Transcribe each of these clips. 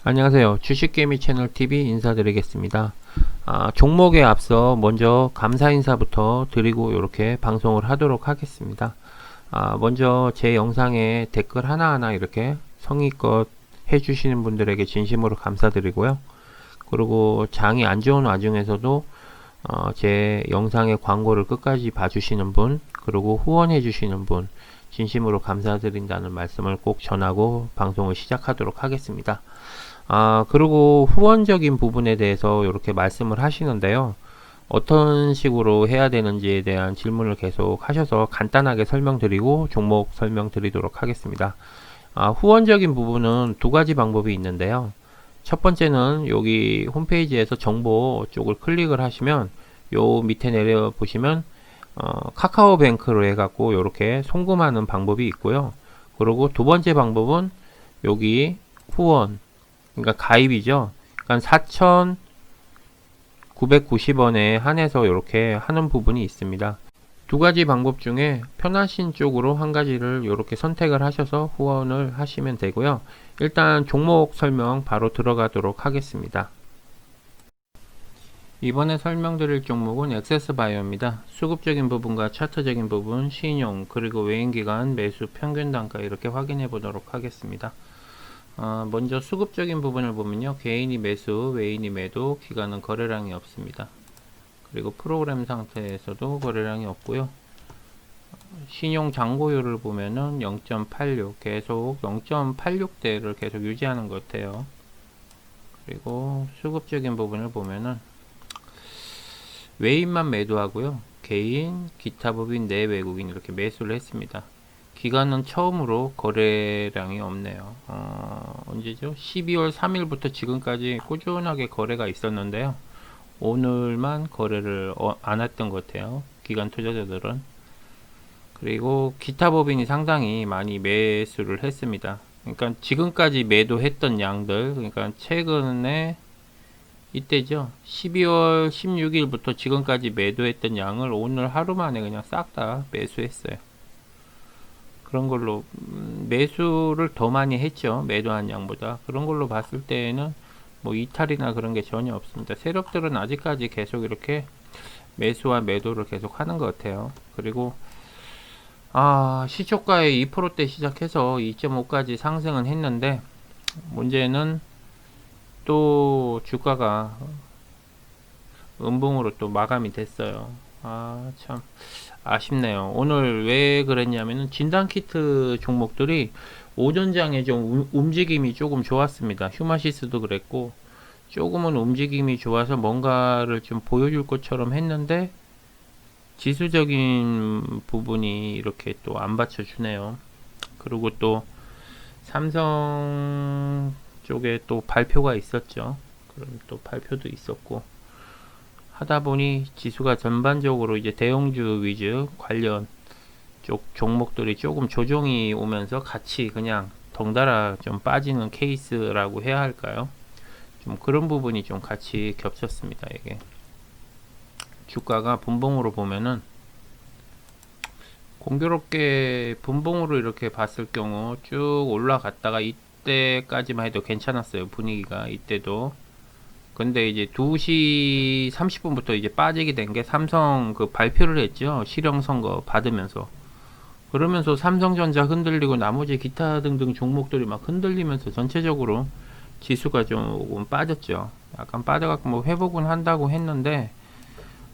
안녕하세요. 주식개미 채널 TV 인사드리겠습니다. 종목에 앞서 먼저 감사 인사부터 드리고 이렇게 방송을 하도록 하겠습니다. 먼저 제 영상에 댓글 하나하나 이렇게 성의껏 해주시는 분들에게 진심으로 감사드리고요. 그리고 장이 안 좋은 와중에서도 제 영상의 광고를 끝까지 봐주시는 분, 그리고 후원해 주시는 분 진심으로 감사드린다는 말씀을 꼭 전하고 방송을 시작하도록 하겠습니다. 그리고 후원적인 부분에 대해서 이렇게 말씀을 하시는데요. 어떤 식으로 해야 되는지에 대한 질문을 계속 하셔서 간단하게 설명드리고 종목 설명드리도록 하겠습니다. 후원적인 부분은 두 가지 방법이 있는데요. 첫 번째는 여기 홈페이지에서 정보 쪽을 클릭을 하시면 요 밑에 내려 보시면 카카오뱅크로 해갖고 이렇게 송금하는 방법이 있고요. 그리고 두 번째 방법은 여기 후원, 그러니까 가입이죠. 그러니까 4,990원에 한해서 이렇게 하는 부분이 있습니다. 두 가지 방법 중에 편하신 쪽으로 한 가지를 이렇게 선택을 하셔서 후원을 하시면 되고요. 일단 종목 설명 바로 들어가도록 하겠습니다. 이번에 설명드릴 종목은 액세스바이오입니다. 수급적인 부분과 차트적인 부분, 신용, 그리고 외인기간, 매수, 평균 단가 이렇게 확인해 보도록 하겠습니다. 먼저 수급적인 부분을 보면요. 개인이 매수, 외인이 매도, 기간은 거래량이 없습니다. 그리고 프로그램 상태에서도 거래량이 없고요. 신용 잔고율을 보면은 0.86 계속 0.86대를 계속 유지하는 것 같아요. 그리고 수급적인 부분을 보면은 외인만 매도하고요. 개인, 기타 법인, 내 외국인 이렇게 매수를 했습니다. 기간은 처음으로 거래량이 없네요. 언제죠? 12월 3일부터 지금까지 꾸준하게 거래가 있었는데요. 오늘만 거래를 안 했던 것 같아요. 기관 투자자들은. 그리고 기타 법인이 상당히 많이 매수를 했습니다. 그러니까 지금까지 매도했던 양들, 그러니까 최근에 이때죠. 12월 16일부터 지금까지 매도했던 양을 오늘 하루 만에 그냥 싹 다 매수했어요. 그런 걸로 매수를 더 많이 했죠. 매도한 양보다. 그런 걸로 봤을 때에는 뭐 이탈이나 그런 게 전혀 없습니다. 세력들은 아직까지 계속 이렇게 매수와 매도를 계속 하는 것 같아요. 그리고 시초가의 2%대 시작해서 2.5까지 상승은 했는데 문제는 또 주가가 음봉으로 또 마감이 됐어요. 참 아쉽네요. 오늘 왜 그랬냐면은 진단키트 종목들이 오전장에 좀 움직임이 조금 좋았습니다. 휴마시스도 그랬고 조금은 움직임이 좋아서 뭔가를 좀 보여줄 것처럼 했는데 지수적인 부분이 이렇게 또 안 받쳐주네요. 그리고 또 삼성 쪽에 또 발표가 있었죠. 그럼 또 발표도 있었고 하다 보니 지수가 전반적으로 이제 대형주 위주 관련 쪽 종목들이 조금 조정이 오면서 같이 그냥 덩달아 좀 빠지는 케이스라고 해야 할까요? 좀 그런 부분이 좀 같이 겹쳤습니다. 이게 주가가 분봉으로 보면은 공교롭게 분봉으로 이렇게 봤을 경우 쭉 올라갔다가 이때까지만 해도 괜찮았어요. 분위기가 이때도. 근데 이제 2시 30분부터 이제 빠지게 된 게 삼성 그 발표를 했죠. 실형 선거 받으면서. 그러면서 삼성전자 흔들리고 나머지 기타 등등 종목들이 막 흔들리면서 전체적으로 지수가 조금 빠졌죠. 약간 빠져갖고 뭐 회복은 한다고 했는데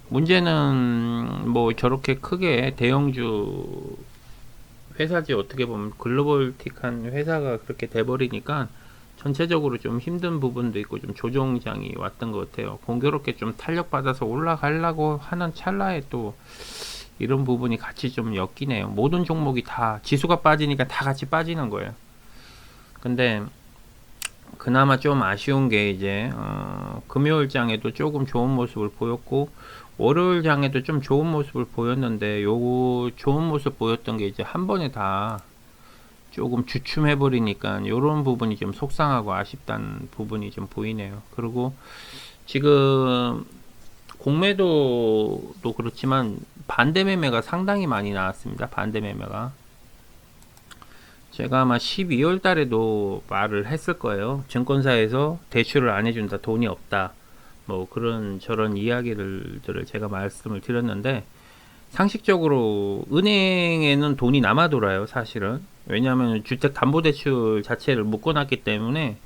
문제는 뭐 저렇게 크게 대형주 회사지 어떻게 보면 글로벌틱한 회사가 그렇게 돼버리니까 전체적으로 좀 힘든 부분도 있고 좀 조정장이 왔던 것 같아요. 공교롭게 좀 탄력받아서 올라가려고 하는 찰나에 또 이런 부분이 같이 좀 엮이네요. 모든 종목이 다 지수가 빠지니까 다 같이 빠지는 거예요. 근데 그나마 좀 아쉬운 게 이제 금요일장에도 조금 좋은 모습을 보였고 월요일장에도 좀 좋은 모습을 보였는데 요 좋은 모습 보였던 게 이제 한 번에 다 조금 주춤해 버리니까 요런 부분이 좀 속상하고 아쉽다는 부분이 좀 보이네요. 그리고 지금 공매도도 그렇지만 반대 매매가 상당히 많이 나왔습니다. 반대 매매가 제가 아마 12월 달에도 말을 했을 거예요. 증권사에서 대출을 안 해준다, 돈이 없다, 뭐 그런 저런 이야기들을 제가 말씀을 드렸는데, 상식적으로 은행에는 돈이 남아 돌아요, 사실은. 왜냐하면 주택담보대출 자체를 묶어놨기 때문에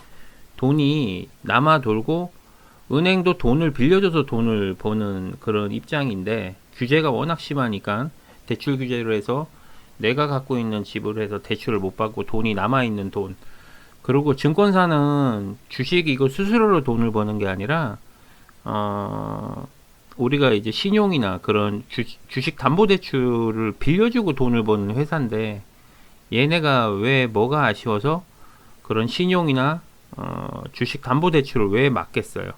돈이 남아 돌고, 은행도 돈을 빌려줘서 돈을 버는 그런 입장인데, 규제가 워낙 심하니까 대출 규제로 해서 내가 갖고 있는 집을 해서 대출을 못 받고 돈이 남아있는 돈, 그리고 증권사는 주식 이거 수수료로 돈을 버는 게 아니라 우리가 이제 신용이나 그런 주식 담보대출을 빌려주고 돈을 버는 회사인데, 얘네가 왜 뭐가 아쉬워서 그런 신용이나 주식 담보대출을 왜 막겠어요?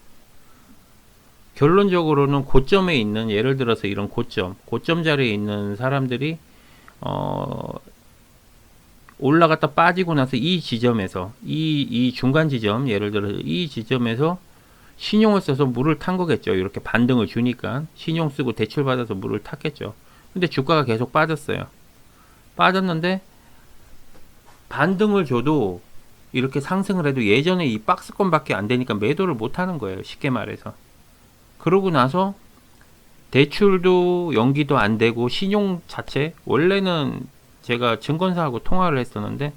결론적으로는 고점에 있는, 예를 들어서 이런 고점 자리에 있는 사람들이 올라갔다 빠지고 나서 이 지점에서, 이 중간 지점, 예를 들어서 이 지점에서 신용을 써서 물을 탄 거겠죠. 이렇게 반등을 주니까 신용 쓰고 대출 받아서 물을 탔겠죠. 근데 주가가 계속 빠졌어요. 빠졌는데 반등을 줘도 이렇게 상승을 해도 예전에 이 박스권밖에 안 되니까 매도를 못 하는 거예요, 쉽게 말해서. 그러고 나서 대출도 연기도 안 되고, 신용 자체, 원래는 제가 증권사하고 통화를 했었는데,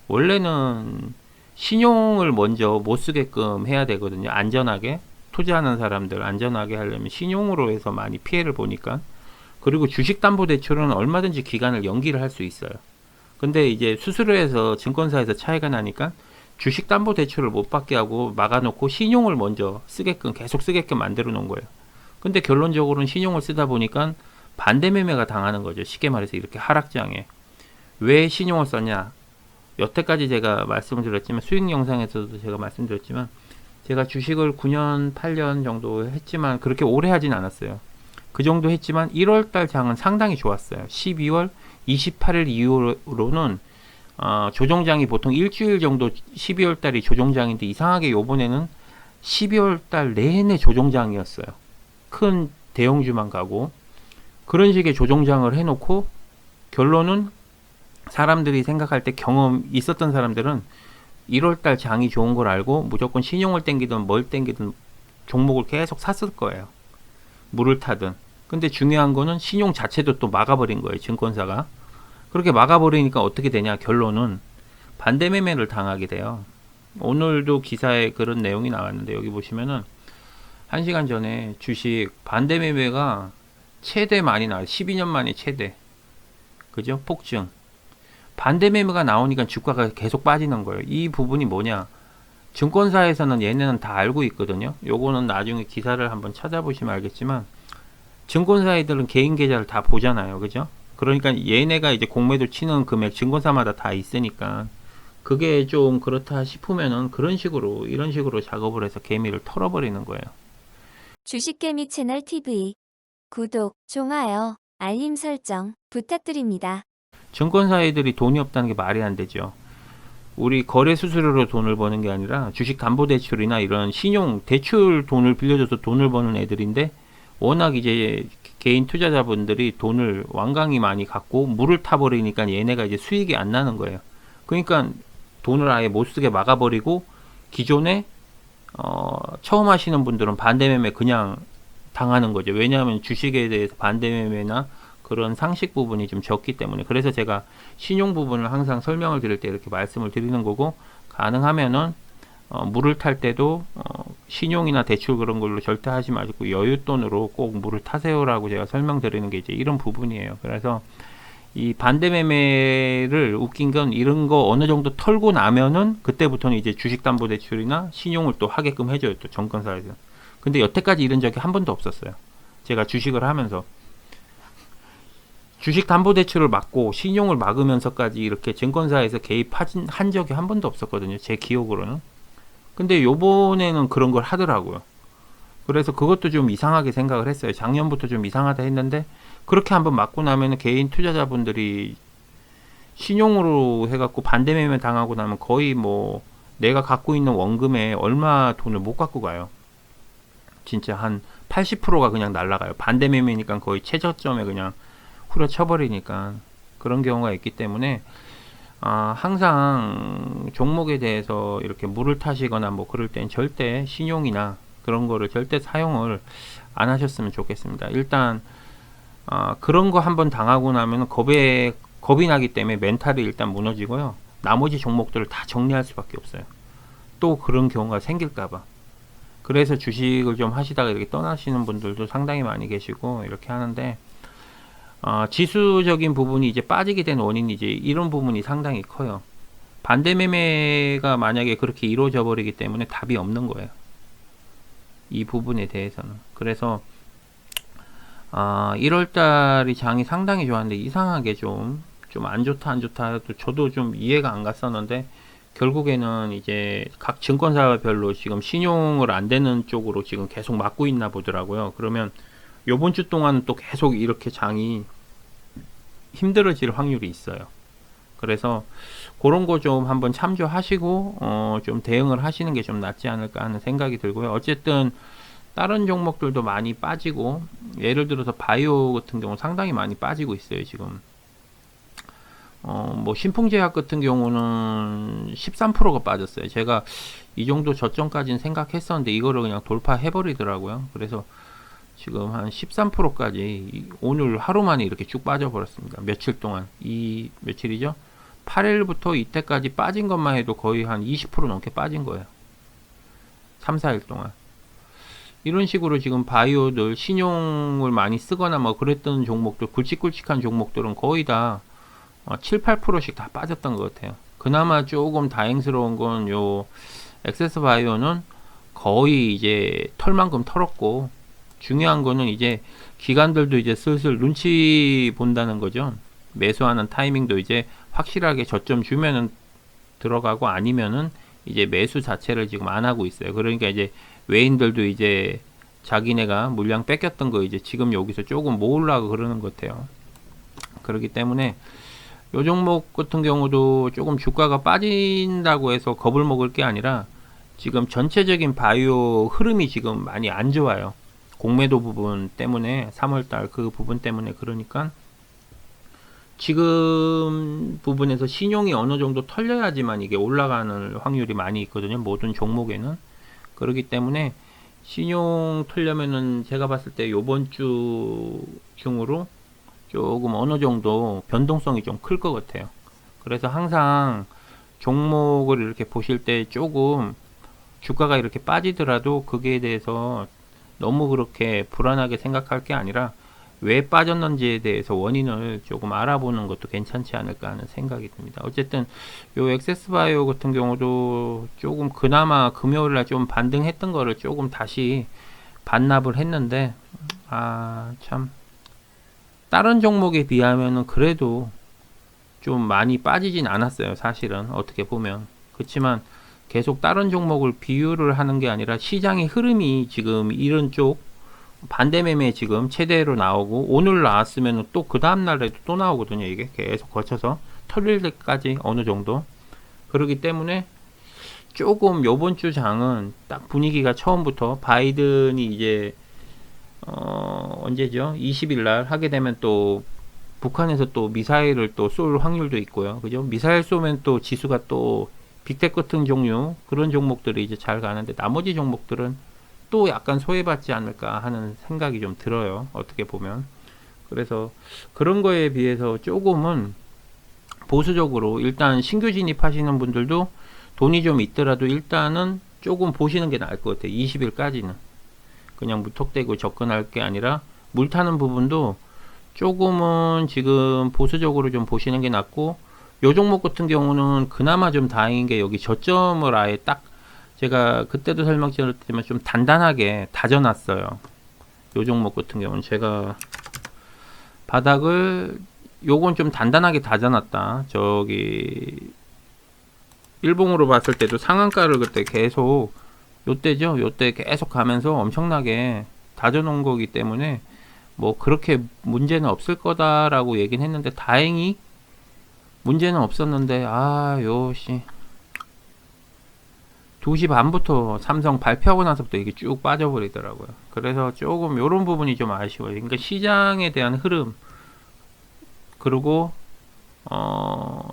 원래는 신용을 먼저 못 쓰게끔 해야 되거든요. 안전하게 투자하는 사람들 안전하게 하려면 신용으로 해서 많이 피해를 보니까. 그리고 주식담보대출은 얼마든지 기간을 연기를 할 수 있어요. 근데 이제 수수료에서 증권사에서 차이가 나니까 주식담보대출을 못 받게 하고 막아놓고 신용을 먼저 쓰게끔, 계속 쓰게끔 만들어 놓은 거예요. 근데 결론적으로는 신용을 쓰다 보니까 반대매매가 당하는 거죠. 쉽게 말해서 이렇게 하락장에. 왜 신용을 썼냐? 여태까지 제가 말씀을 드렸지만, 수익 영상에서도 제가 말씀드렸지만, 제가 주식을 9년, 8년 정도 했지만 그렇게 오래 하진 않았어요. 그 정도 했지만 1월달 장은 상당히 좋았어요. 12월 28일 이후로는 조정장이 보통 일주일 정도, 12월달이 조정장인데 이상하게 요번에는 12월달 내내 조정장이었어요. 큰 대형주만 가고. 그런 식의 조정장을 해놓고, 결론은 사람들이 생각할 때, 경험 있었던 사람들은 1월달 장이 좋은 걸 알고 무조건 신용을 땡기든 뭘 땡기든 종목을 계속 샀을 거예요, 물을 타든. 근데 중요한 거는 신용 자체도 또 막아버린 거예요, 증권사가. 그렇게 막아버리니까 어떻게 되냐, 결론은 반대매매를 당하게 돼요. 오늘도 기사에 그런 내용이 나왔는데, 여기 보시면은 1시간 전에 주식 반대매매가 최대 많이 나와요. 12년 만에 최대. 그죠? 폭증. 반대매매가 나오니까 주가가 계속 빠지는 거예요. 이 부분이 뭐냐? 증권사에서는 얘네는 다 알고 있거든요. 요거는 나중에 기사를 한번 찾아보시면 알겠지만, 증권사 애들은 개인 계좌를 다 보잖아요. 그죠? 그러니까 얘네가 이제 공매도 치는 금액 증권사마다 다 있으니까, 그게 좀 그렇다 싶으면은 그런 식으로, 이런 식으로 작업을 해서 개미를 털어버리는 거예요. 주식개미 채널 TV 구독, 좋아요, 알림 설정 부탁드립니다. 증권사 애들이 돈이 없다는 게 말이 안 되죠. 우리 거래 수수료로 돈을 버는 게 아니라 주식 담보대출이나 이런 신용 대출 돈을 빌려줘서 돈을 버는 애들인데, 워낙 이제 개인 투자자분들이 돈을 완강히 많이 갖고 물을 타버리니까 얘네가 이제 수익이 안 나는 거예요. 그러니까 돈을 아예 못 쓰게 막아버리고, 기존에 처음 하시는 분들은 반대매매 그냥 당하는 거죠. 왜냐하면 주식에 대해서 반대매매나 그런 상식 부분이 좀 적기 때문에. 그래서 제가 신용 부분을 항상 설명을 드릴 때 이렇게 말씀을 드리는 거고, 가능하면은 물을 탈 때도 신용이나 대출 그런 걸로 절대 하지 마시고 여윳돈으로 꼭 물을 타세요라고 제가 설명드리는 게 이제 이런 부분이에요. 그래서 이 반대매매를, 웃긴 건 이런 거 어느 정도 털고 나면은 그때부터는 이제 주식담보대출이나 신용을 또 하게끔 해줘요, 또 정권사에서. 근데 여태까지 이런 적이 한 번도 없었어요. 제가 주식을 하면서 주식담보대출을 막고 신용을 막으면서까지 이렇게 증권사에서 개입한 적이 한 번도 없었거든요, 제 기억으로는. 근데 요번에는 그런 걸 하더라고요. 그래서 그것도 좀 이상하게 생각을 했어요. 작년부터 좀 이상하다 했는데, 그렇게 한번 맞고 나면 개인 투자자분들이 신용으로 해갖고 반대매매 당하고 나면 거의 뭐 내가 갖고 있는 원금에 얼마 돈을 못 갖고 가요. 진짜 한 80%가 그냥 날라가요. 반대매매니까 거의 최저점에 그냥 후려쳐버리니까. 그런 경우가 있기 때문에 항상 종목에 대해서 이렇게 물을 타시거나 뭐 그럴 땐 절대 신용이나 그런 거를 절대 사용을 안 하셨으면 좋겠습니다. 일단 그런 거 한번 당하고 나면 겁이 나기 때문에 멘탈이 일단 무너지고요. 나머지 종목들을 다 정리할 수밖에 없어요. 또 그런 경우가 생길까봐. 그래서 주식을 좀 하시다가 이렇게 떠나시는 분들도 상당히 많이 계시고 이렇게 하는데, 지수적인 부분이 이제 빠지게 된 원인이 이제 이런 부분이 상당히 커요. 반대 매매가 만약에 그렇게 이루어져 버리기 때문에 답이 없는 거예요. 이 부분에 대해서는. 그래서 1월 달이 장이 상당히 좋았는데 이상하게 좀 안 좋다 안 좋다 저도 좀 이해가 안 갔었는데, 결국에는 이제 각 증권사별로 지금 신용을 안 되는 쪽으로 지금 계속 맞고 있나 보더라고요. 그러면 요번 주 동안 또 계속 이렇게 장이 힘들어질 확률이 있어요. 그래서 그런 거 좀 한번 참조하시고 좀 대응을 하시는 게 좀 낫지 않을까 하는 생각이 들고요. 어쨌든 다른 종목들도 많이 빠지고, 예를 들어서 바이오 같은 경우 상당히 많이 빠지고 있어요 지금. 뭐 신풍제약 같은 경우는 13%가 빠졌어요. 제가 이 정도 저점까지는 생각했었는데 이거를 그냥 돌파해 버리더라고요. 그래서 지금 한 13%까지 오늘 하루 만에 이렇게 쭉 빠져 버렸습니다. 며칠 동안, 이 며칠이죠? 8일부터 이때까지 빠진 것만 해도 거의 한 20% 넘게 빠진 거예요. 3, 4일 동안. 이런 식으로 지금 바이오들 신용을 많이 쓰거나 뭐 그랬던 종목들, 굵직굵직한 종목들은 거의 다 7, 8%씩 다 빠졌던 것 같아요. 그나마 조금 다행스러운 건 요 액세스 바이오는 거의 이제 털만큼 털었고, 중요한 거는 이제 기관들도 이제 슬슬 눈치 본다는 거죠. 매수하는 타이밍도 이제 확실하게 저점 주면은 들어가고, 아니면은 이제 매수 자체를 지금 안 하고 있어요. 그러니까 이제 외인들도 이제 자기네가 물량 뺏겼던 거 이제 지금 여기서 조금 모으려고 그러는 것 같아요. 그렇기 때문에 요 종목 같은 경우도 조금 주가가 빠진다고 해서 겁을 먹을 게 아니라, 지금 전체적인 바이오 흐름이 지금 많이 안 좋아요. 공매도 부분 때문에, 3월달 그 부분 때문에. 그러니까 지금 부분에서 신용이 어느 정도 털려야지만 이게 올라가는 확률이 많이 있거든요, 모든 종목에는. 그렇기 때문에 신용 털려면은 제가 봤을 때 요번 주 중으로 조금 어느 정도 변동성이 좀 클 것 같아요. 그래서 항상 종목을 이렇게 보실 때 조금 주가가 이렇게 빠지더라도 거기에 대해서 너무 그렇게 불안하게 생각할 게 아니라, 왜 빠졌는지에 대해서 원인을 조금 알아보는 것도 괜찮지 않을까 하는 생각이 듭니다. 어쨌든 요 액세스바이오 같은 경우도 조금 그나마 금요일날 좀 반등했던 거를 조금 다시 반납을 했는데, 참 다른 종목에 비하면은 그래도 좀 많이 빠지진 않았어요 사실은, 어떻게 보면. 그렇지만 계속 다른 종목을 비유를 하는 게 아니라, 시장의 흐름이 지금 이런 쪽 반대 매매 지금 최대로 나오고, 오늘 나왔으면 또 그 다음날에도 또 나오거든요. 이게 계속 거쳐서 털릴 때까지 어느 정도. 그렇기 때문에 조금 요번 주 장은 딱 분위기가 처음부터 바이든이 이제 언제죠? 20일 날 하게 되면 또 북한에서 또 미사일을 또 쏠 확률도 있고요. 그죠? 미사일 쏘면 또 지수가 또 빅텍 같은 종류, 그런 종목들이 이제 잘 가는데, 나머지 종목들은 또 약간 소외받지 않을까 하는 생각이 좀 들어요. 어떻게 보면. 그래서 그런 거에 비해서 조금은 보수적으로, 일단 신규 진입하시는 분들도 돈이 좀 있더라도 일단은 조금 보시는 게 나을 것 같아요. 20일까지는. 그냥 무턱대고 접근할 게 아니라, 물 타는 부분도 조금은 지금 보수적으로 좀 보시는 게 낫고, 요 종목 같은 경우는 그나마 좀 다행인 게, 여기 저점을 아예 딱, 제가 그때도 설명드렸지만 좀 단단하게 다져놨어요. 요 종목 같은 경우는 제가 바닥을, 요건 좀 단단하게 다져놨다. 저기 일봉으로 봤을 때도 상한가를 그때 계속, 요때죠, 요때 계속 가면서 엄청나게 다져놓은 거기 때문에 뭐 그렇게 문제는 없을 거다라고 얘기는 했는데, 다행히 문제는 없었는데, 요시 2시 반부터 삼성 발표하고 나서부터 이게 쭉 빠져버리더라고요. 그래서 조금 요런 부분이 좀 아쉬워요. 그러니까 시장에 대한 흐름, 그리고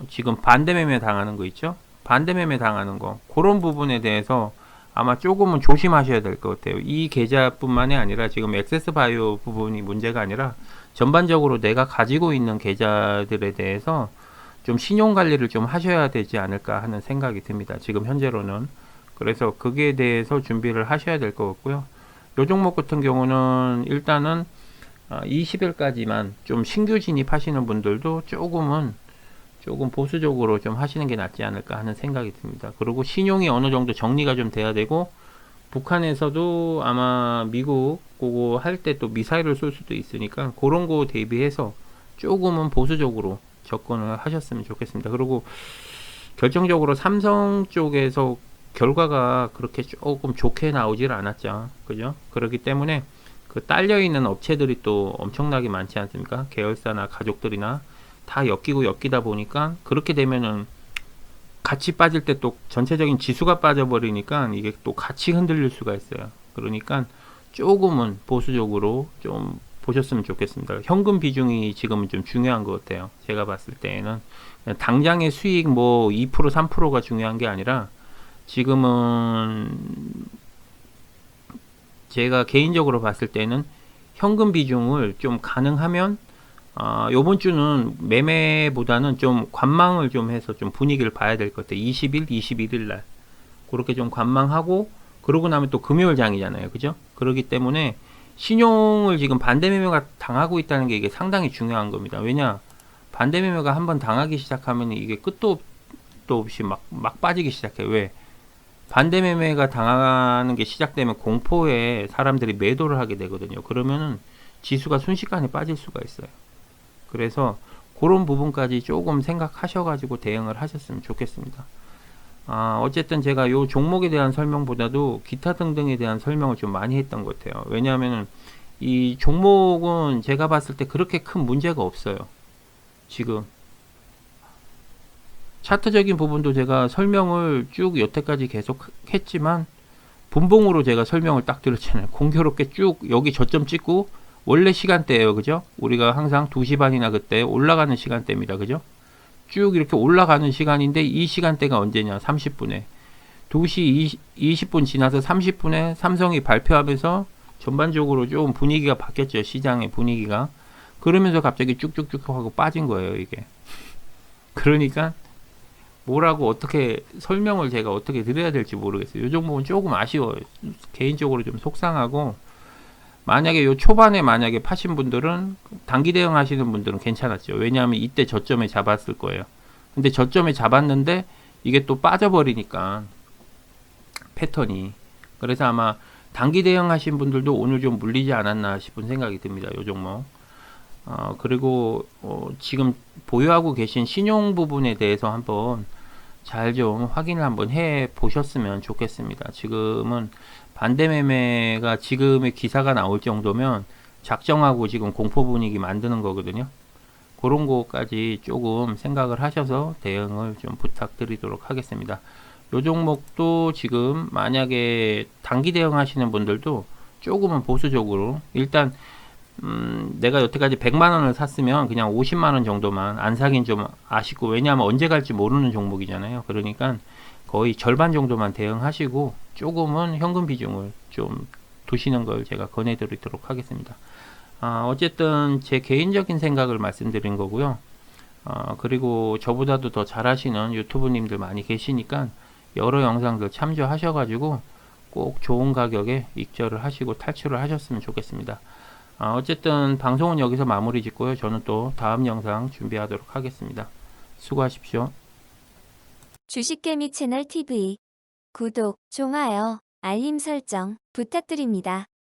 지금 반대매매 당하는 거 있죠? 반대매매 당하는 거. 그런 부분에 대해서 아마 조금은 조심하셔야 될 것 같아요. 이 계좌뿐만이 아니라 지금 액세스바이오 부분이 문제가 아니라 전반적으로 내가 가지고 있는 계좌들에 대해서 좀 신용 관리를 좀 하셔야 되지 않을까 하는 생각이 듭니다. 지금 현재로는. 그래서 거기에 대해서 준비를 하셔야 될 것 같고요. 요 종목 같은 경우는 일단은 20일까지만 좀 신규 진입하시는 분들도 조금 보수적으로 좀 하시는 게 낫지 않을까 하는 생각이 듭니다. 그리고 신용이 어느 정도 정리가 좀 돼야 되고, 북한에서도 아마 미국 그거 할 때 또 미사일을 쏠 수도 있으니까 그런 거 대비해서 조금은 보수적으로 접근을 하셨으면 좋겠습니다. 그리고 결정적으로 삼성 쪽에서 결과가 그렇게 조금 좋게 나오질 않았죠. 그죠? 그렇기 때문에 그 딸려있는 업체들이 또 엄청나게 많지 않습니까? 계열사나 가족들이나 다 엮이다 보니까 그렇게 되면은 같이 빠질 때 또 전체적인 지수가 빠져버리니까 이게 또 같이 흔들릴 수가 있어요. 그러니까 조금은 보수적으로 좀 보셨으면 좋겠습니다. 현금 비중이 지금은 좀 중요한 것 같아요. 제가 봤을 때에는 그냥 당장의 수익 뭐 2% 3%가 중요한 게 아니라 지금은 제가 개인적으로 봤을 때는 현금 비중을 좀 가능하면 요번 주는 매매보다는 좀 관망을 좀 해서 좀 분위기를 봐야 될 것 같아요. 20일, 21일 날. 그렇게 좀 관망하고, 그러고 나면 또 금요일 장이잖아요. 그죠? 그렇기 때문에 신용을 지금 반대매매가 당하고 있다는 게 이게 상당히 중요한 겁니다. 왜냐? 반대매매가 한번 당하기 시작하면 이게 끝도 없이 막 빠지기 시작해요. 왜? 반대매매가 당하는 게 시작되면 공포에 사람들이 매도를 하게 되거든요. 그러면은 지수가 순식간에 빠질 수가 있어요. 그래서 그런 부분까지 조금 생각하셔가지고 대응을 하셨으면 좋겠습니다. 어쨌든 제가 요 종목에 대한 설명보다도 기타 등등에 대한 설명을 좀 많이 했던 것 같아요. 왜냐하면은 이 종목은 제가 봤을 때 그렇게 큰 문제가 없어요. 지금 차트적인 부분도 제가 설명을 쭉 여태까지 계속 했지만 분봉으로 제가 설명을 딱 드렸잖아요. 공교롭게 쭉 여기 저점 찍고 원래 시간대예요. 그죠? 우리가 항상 2시 반이나 그때 올라가는 시간대입니다. 그죠? 쭉 이렇게 올라가는 시간인데 이 시간대가 언제냐? 30분에. 2시 20분 지나서 30분에 삼성이 발표하면서 전반적으로 좀 분위기가 바뀌었죠. 시장의 분위기가. 그러면서 갑자기 쭉쭉쭉 하고 빠진 거예요. 이게. 그러니까 뭐라고 어떻게 설명을 제가 어떻게 드려야 될지 모르겠어요. 이 종목은 조금 아쉬워요. 개인적으로 좀 속상하고, 만약에 요 초반에 만약에 파신 분들은 단기 대응 하시는 분들은 괜찮았죠. 왜냐하면 이때 저점에 잡았을 거예요. 근데 저점에 잡았는데 이게 또 빠져버리니까 패턴이. 그래서 아마 단기 대응 하신 분들도 오늘 좀 물리지 않았나 싶은 생각이 듭니다. 요 종목. 그리고 지금 보유하고 계신 신용 부분에 대해서 한번 잘 좀 확인을 한번 해 보셨으면 좋겠습니다. 지금은 반대매매가 지금의 기사가 나올 정도면 작정하고 지금 공포 분위기 만드는 거거든요. 그런 거까지 조금 생각을 하셔서 대응을 좀 부탁드리도록 하겠습니다. 요 종목도 지금 만약에 단기 대응 하시는 분들도 조금은 보수적으로 일단 내가 여태까지 100만원을 샀으면 그냥 50만원 정도만 안 사긴 좀 아쉽고, 왜냐하면 언제 갈지 모르는 종목이잖아요. 그러니까 거의 절반 정도만 대응하시고 조금은 현금 비중을 좀 두시는 걸 제가 권해드리도록 하겠습니다. 어쨌든 제 개인적인 생각을 말씀드린 거고요. 그리고 저보다도 더 잘하시는 유튜브님들 많이 계시니까 여러 영상들 참조하셔가지고 꼭 좋은 가격에 익절을 하시고 탈출을 하셨으면 좋겠습니다. 어쨌든 방송은 여기서 마무리 짓고요. 저는 또 다음 영상 준비하도록 하겠습니다. 수고하십시오. 주식개미 채널 TV 구독, 좋아요, 알림 설정 부탁드립니다.